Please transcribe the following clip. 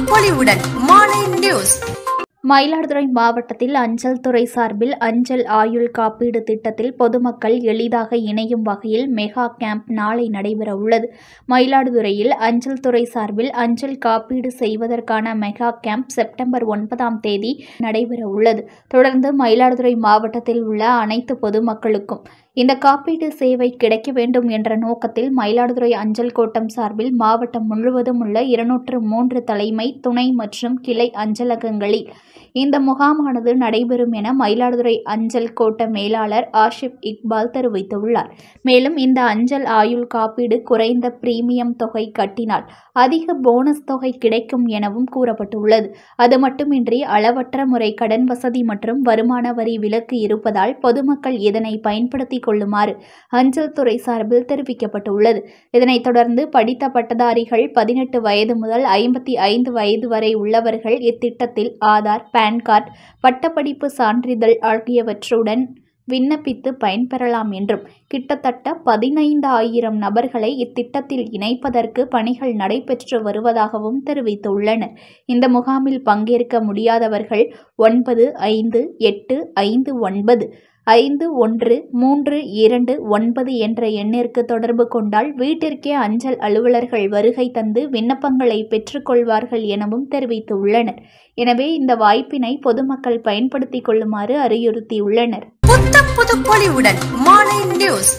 பொலிவுடன் மாலை நியூஸ். மயிலாடுதுறை மாவட்டத்தில் அஞ்சல் துறை சார்பில் அஞ்சல் ஆயுள் காப்பீடு திட்டத்தில் பொதுமக்கள் எளிதாக இணையும் வகையில் மெகா கேம்ப் நாளை நடைபெற உள்ளது. மயிலாடுதுறையில் அஞ்சல் துறை சார்பில் அஞ்சல் காப்பீடு செய்வதற்கான மெகா கேம்ப் செப்டம்பர் 9ஆம் தேதி நடைபெற உள்ளது. தொடர்ந்து மயிலாடுதுறை மாவட்டத்தில் உள்ள அனைத்து பொதுமக்களுக்கும் இந்த காப்பீடு சேவை கிடைக்க வேண்டும் என்ற நோக்கத்தில் மயிலாடுதுறை அஞ்சல் கோட்டம் சார்பில் மாவட்டம் முழுவதும் உள்ள 203 தலைமை, துணை மற்றும் கிளை அஞ்சலகங்களில் இந்த முகாமானது நடைபெறும் என மயிலாடுதுறை அஞ்சல் கோட்ட மேலாளர் ஆஷிப் இக்பால் தெரிவித்துள்ளார். மேலும் இந்த அஞ்சல் ஆயுள் காப்பீடு குறைந்த பிரீமியம் தொகை கட்டினால் அதிக போனஸ் தொகை கிடைக்கும் எனவும் கூறப்பட்டுள்ளது. அது மட்டுமின்றி அளவற்ற முறை கடன் வசதி மற்றும் வருமான வரி விலக்கு இருப்பதால் பொதுமக்கள் இதனை பயன்படுத்திக் கொள்ளுமாறு அஞ்சல் துறை சார்பில் தெரிவிக்கப்பட்டுள்ளது. இதனைத் தொடர்ந்து படித்த பட்டதாரிகள் 18 வயது முதல் 55 வயது வரை உள்ளவர்கள் இத்திட்டத்தில் ஆதார், பான் கார்டு, பட்டப்படிப்பு சான்றிதழ் ஆகியவற்றுடன் விண்ணப்பித்து பயன்பெறலாம் என்றும், கிட்டத்தட்ட 15,000 நபர்களை இத்திட்டத்தில் இணைப்பதற்கு பணிகள் நடைபெற்று வருவதாகவும் தெரிவித்துள்ளனர். இந்த முகாமில் பங்கேற்க முடியாதவர்கள் 9585595132 என்ற எண்ணிற்கு தொடர்பு கொண்டால் வீட்டிற்கே அஞ்சல் அலுவலர்கள் வருகை தந்து விண்ணப்பங்களை பெற்றுக்கொள்வார்கள் எனவும் தெரிவித்துள்ளனர். எனவே இந்த வாய்ப்பினை பொதுமக்கள் பயன்படுத்திக் கொள்ளுமாறு அறிவுறுத்தியுள்ளனர். புது பொலிவுடன் மாலை நியூஸ்.